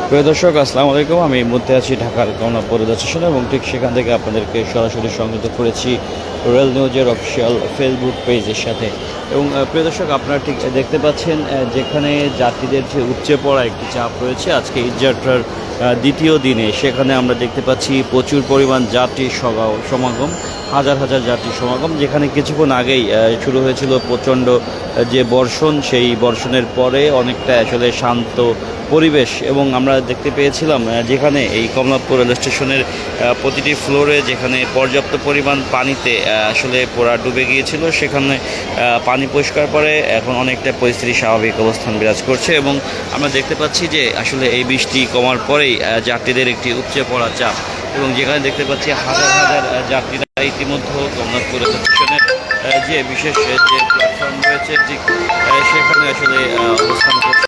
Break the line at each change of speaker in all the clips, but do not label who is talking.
প্রিয় দর্শক, আসসালামু আলাইকুম। আমি এই মুহূর্তে আছি ঢাকার কমলাপুর রেল স্টেশনে এবং ঠিক সেখান থেকে আপনাদেরকে সরাসরি সংযুক্ত করেছি রেল নিউজের অফিসিয়াল ফেসবুক পেজের সাথে। এবং প্রিয় দর্শক, আপনারা ঠিক দেখতে পাচ্ছেন যেখানে যাত্রীদের যে উপচে পড়া একটি চাপ রয়েছে আজকে ঈদ যাত্রার দ্বিতীয় দিনে, সেখানে আমরা দেখতে পাচ্ছি প্রচুর পরিমাণ যাত্রী সমাগম, হাজার হাজার যাত্রী সমাগম। যেখানে কিছুক্ষণ আগেই শুরু হয়েছিল প্রচণ্ড যে বর্ষণ, সেই বর্ষণের পরে অনেকটা আসলে শান্ত পরিবেশ। এবং আমরা দেখতে পেয়েছিলাম যেখানে এই কমলাপুর রেল স্টেশনের প্রতিটি ফ্লোরে যেখানে পর্যাপ্ত পরিমাণ পানিতে আসলে পুরা ডুবে গিয়েছিল, সেখানে পানি পরিষ্কার পরে এখন অনেকটা পরিস্থিতি স্বাভাবিক অবস্থান বিরাজ করছে। এবং আমরা দেখতে পাচ্ছি যে আসলে এই বৃষ্টি কমার পরেই যাত্রীদের একটি উপচে পড়া চাপ, এবং যেখানে দেখতে পাচ্ছি হাজার হাজার যাত্রীরা ইতিমধ্যে কমলাপুর রেল স্টেশনের যে বিশেষ যে প্ল্যাটফর্ম রয়েছে ঠিক সেখানে আসলে অবস্থান করছে।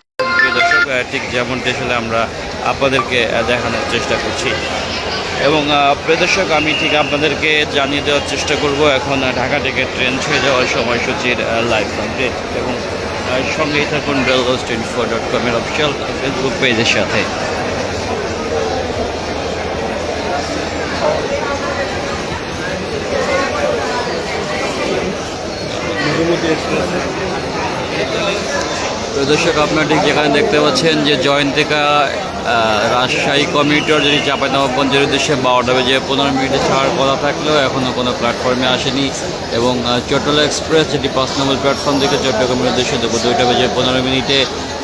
দর্শক, ঠিক যেমনটি আসলে আমরা আপনাদেরকে দেখানোর চেষ্টা করছি। এবং প্রিয় দর্শক, আমি ঠিক আপনাদেরকে জানিয়ে দেওয়ার চেষ্টা করব এখন ঢাকা থেকে ট্রেন ছেড়ে যাওয়ার সময়সূচির লাইভ আপডেট। এবং সঙ্গেই থাকুন railnews24.com এর অফিসিয়াল ফেসবুক পেজের সাথে। দর্শক, আপনারা ঠিক যেখানে দেখতে পাচ্ছেন যে জয়ন্তিকা রাজশাহী কমিউটার যেটি চাঁপাইনবাবগঞ্জের উদ্দেশ্যে 12টা বেজে 15 মিনিটে ছাড়ার কথা থাকলেও এখনও কোনো প্ল্যাটফর্মে আসেনি। এবং চট্টলা এক্সপ্রেস যেটি 5 নম্বর প্ল্যাটফর্ম থেকে চট্টগ্রামের উদ্দেশ্যে দুপুর 2টা বেজে 15 মিনিটে,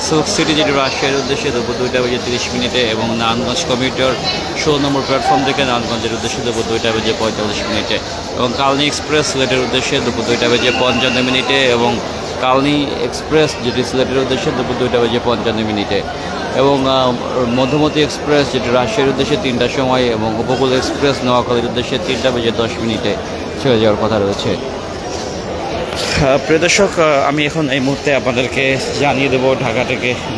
সুখ সিটি যেটি রাজশাহীর উদ্দেশ্যে দুপুর 2টা বেজে 30 মিনিটে, এবং নারায়ণগঞ্জ কমিউটার 16 নম্বর প্ল্যাটফর্ম থেকে নারায়ণগঞ্জের উদ্দেশ্যে দুপুর 2টা বেজে 45 মিনিটে, এবং কালনী এক্সপ্রেস সিলেটের উদ্দেশ্যে দুপুর 2টা বেজে 55 মিনিটে, এবং কালনী এক্সপ্রেস যেটি সিলেটের উদ্দেশ্যে দুপুর 2টা বেজে 55 মিনিটে, এবং মধুমতি এক্সপ্রেস যেটি রাজশাহীর উদ্দেশ্যে 3টার সময়, এবং উপকূল এক্সপ্রেস নোয়াখালীর উদ্দেশ্যে 3টা বেজে 10 মিনিটে ছেড়ে যাওয়ার কথা রয়েছে। প্রিয় দর্শক, আমি এখন এই মুহূর্তে আপনাদেরকে জানিয়ে দেবো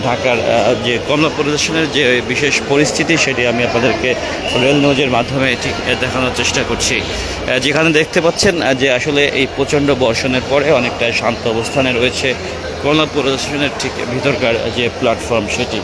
ঢাকার যে কমলাপুর স্টেশনের যে বিশেষ পরিস্থিতি, সেটি আমি আপনাদেরকে রেল নিউজের মাধ্যমে ঠিক দেখানোর চেষ্টা করছি। যেখানে দেখতে পাচ্ছেন যে আসলে এই প্রচণ্ড বর্ষণের পরে অনেকটা শান্ত অবস্থানে রয়েছে কমলাপুর স্টেশনের ঠিক ভিতরকার যে প্ল্যাটফর্ম সেটি।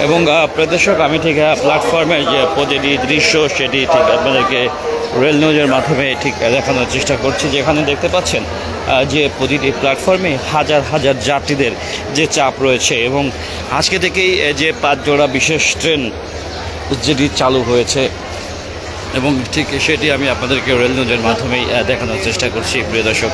এবং প্রিয় দর্শক, আমি ঠিক প্ল্যাটফর্মের যে প্রতিটি দৃশ্য সেটি ঠিক আপনাদেরকে রেল নিউজের মাধ্যমে ঠিক দেখানোর চেষ্টা করছি। যেখানে দেখতে পাচ্ছেন যে প্রতিটি প্ল্যাটফর্মে হাজার হাজার যাত্রীদের যে চাপ রয়েছে, এবং আজকে থেকেই যে 5 জোড়া বিশেষ ট্রেন যেটি চালু হয়েছে, এবং ঠিক সেটি আমি আপনাদেরকে রেল নিউজের মাধ্যমেই দেখানোর চেষ্টা করছি। প্রিয় দর্শক,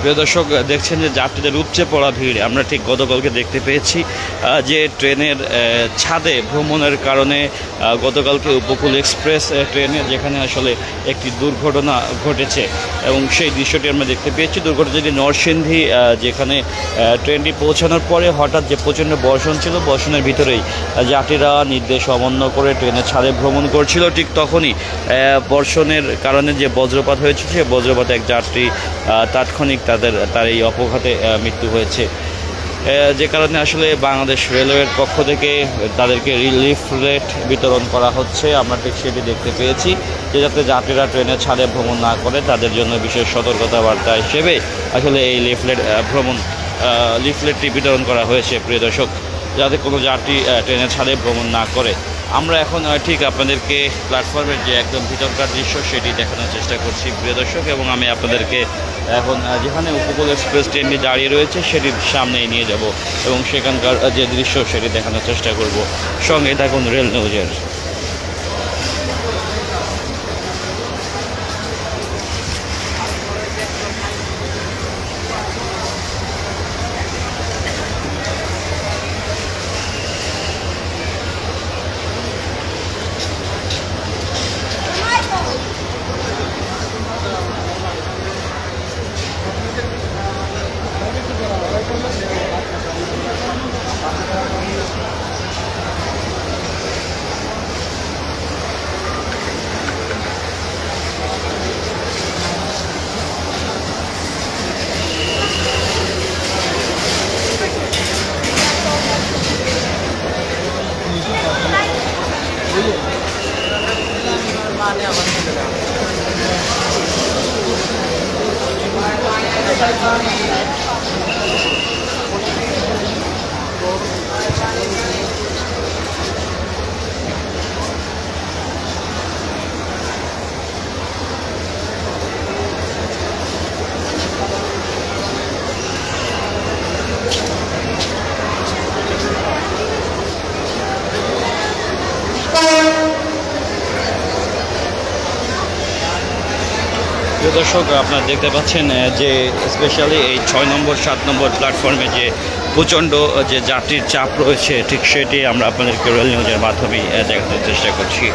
প্রিয় দর্শক, দেখছেন যে যাত্রীদের উপচে পড়া ভিড় আমরা ঠিক গতকালকে দেখতে পেয়েছি যে ট্রেনের ছাদে ভ্রমণের কারণে গতকালকে উপকূল এক্সপ্রেস ট্রেনে যেখানে আসলে একটি দুর্ঘটনা ঘটেছে, এবং সেই দৃশ্যটি আমরা দেখতে পেয়েছি। দুর্ঘটনাটি নরসিংদী, যেখানে ট্রেনটি পৌঁছানোর পরে হঠাৎ যে প্রচণ্ড বর্ষণ ছিল, বর্ষণের ভিতরেই যাত্রীরা নির্দেশ অমান্য করে ট্রেনের ছাদে ভ্রমণ করছিল। ঠিক তখনই বর্ষণের কারণে যে বজ্রপাত হয়েছে, সে বজ্রপাতে এক যাত্রী তাৎক্ষণিক তার এই অপঘাতে মৃত্যু হয়েছে। যে কারণে আসলে বাংলাদেশ রেলওয়ের পক্ষ থেকে তাদেরকে লিফলেট বিতরণ করা হচ্ছে। আমরা ঠিক সেটি দেখতে পেয়েছি যে যাতে যাত্রীরা ট্রেনের ছাদে ভ্রমণ না করে তাদের জন্য বিশেষ সতর্কতা বার্তা হিসেবে আসলে এই লিফলেটটি বিতরণ করা হয়েছে। প্রিয় দর্শক, যাতে কোনো যাত্রী ট্রেনের ছাদে ভ্রমণ না করে। আমরা এখন ঠিক আপনাদেরকে প্ল্যাটফর্মের যে একদম ভিতরকার দৃশ্য সেটি দেখানোর চেষ্টা করছি প্রিয় দর্শক, এবং আমি আপনাদেরকে এখন যেখানে উপকূল এক্সপ্রেস ট্রেনটি দাঁড়িয়ে রয়েছে সেটির সামনেই নিয়ে যাব, এবং সেখানকার যে দৃশ্য সেটি দেখানোর চেষ্টা করব। সঙ্গে থাকুন রেল নিউজের। প্রিয় দর্শক, আপনারা দেখতে পাচ্ছেন যে স্পেশালি এই 6 নম্বর 7 নম্বর প্ল্যাটফর্মে যে প্রচণ্ড যে যাত্রীর চাপ রয়েছে, ঠিক সেটি আমরা আপনাদেরকে রেল নিউজের মাধ্যমেই দেখানোর চেষ্টা করছি।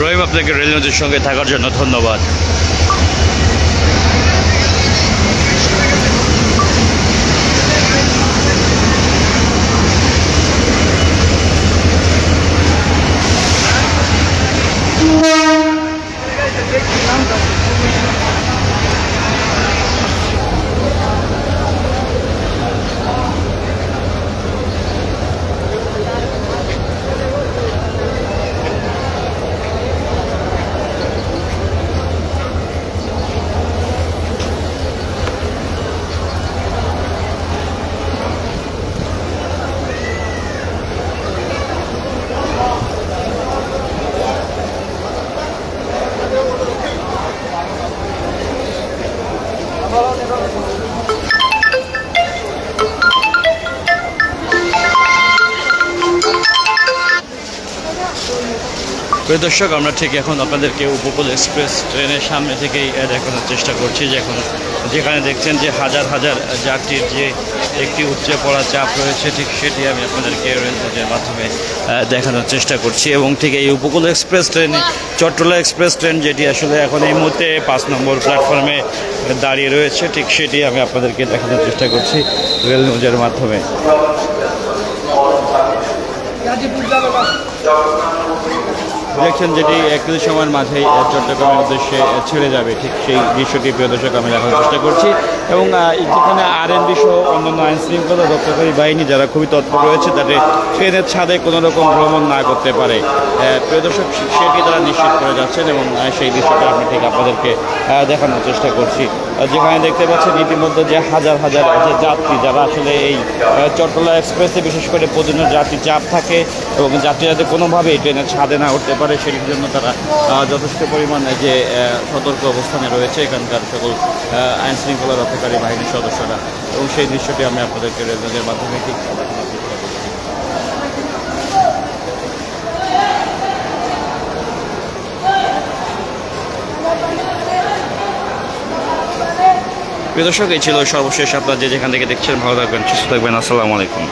রহিম, আপনাকে রেল নিউজের সঙ্গে থাকার জন্য ধন্যবাদ। প্রিয় দর্শক, আমরা ঠিক এখন আপনাদেরকে উপকূল এক্সপ্রেস ট্রেনের সামনে থেকেই দেখানোর চেষ্টা করছি, যেখানে দেখছেন যে হাজার হাজার যাত্রীর যে একটি উপচে পড়া চাপ রয়েছে, ঠিক সেটি আমি আপনাদেরকে রেল নিউজের মাধ্যমে দেখানোর চেষ্টা করছি। এবং ঠিক এই উপকূল এক্সপ্রেস ট্রেনে চট্টলা এক্সপ্রেস ট্রেন যেটি আসলে এখন এই মুহূর্তে 5 নম্বর প্ল্যাটফর্মে দাঁড়িয়ে রয়েছে, ঠিক সেটি আমি আপনাদেরকে দেখানোর চেষ্টা করছি রেল নিউজের মাধ্যমে। দেখছেন যেটি একটু সময়ের মাঝেই চট্টগ্রামের উদ্দেশ্যে ছেড়ে যাবে, ঠিক সেই দৃশ্যটি প্রিয় দর্শক আমি দেখানোর চেষ্টা করছি। এবং যেখানে আরএনবি সহ অন্যান্য আইন শৃঙ্খলা রক্ষাকারী বাহিনী যারা খুবই তৎপর রয়েছে, তাদের ট্রেনের ছাদে কোনো রকম ভ্রমণ না করতে পারে, প্রিয় দর্শক সেটি তারা নিশ্চিত করে যাচ্ছেন। এবং সেই দৃশ্যটা আমি ঠিক আপনাদেরকে দেখানোর চেষ্টা করছি, যেখানে দেখতে পাচ্ছেন ইতিমধ্যে যে হাজার হাজার যে যাত্রী যারা আসলে এই চট্টলা এক্সপ্রেসে বিশেষ করে প্রতিদিন যাত্রী চাপ থাকে এবং যাত্রী যাতে কোনোভাবেই ট্রেনের ছাদে না উঠতে পারে, সেটির জন্য তারা যথেষ্ট পরিমাণে যে সতর্ক অবস্থানে রয়েছে এখানকার সকল আইন শৃঙ্খলা রক্ষাকারী বাহিনীর সদস্যরা। এবং সেই দৃশ্যটি আমি আপনাদেরকে রেল নিউজের মাধ্যমে ঠিক প্রিয় দর্শক, এই ছিল সর্বশেষ। আপনারা যেখান থেকে দেখছেন ভালো থাকবেন, সুস্থ থাকবেন। আসসালামু আলাইকুম।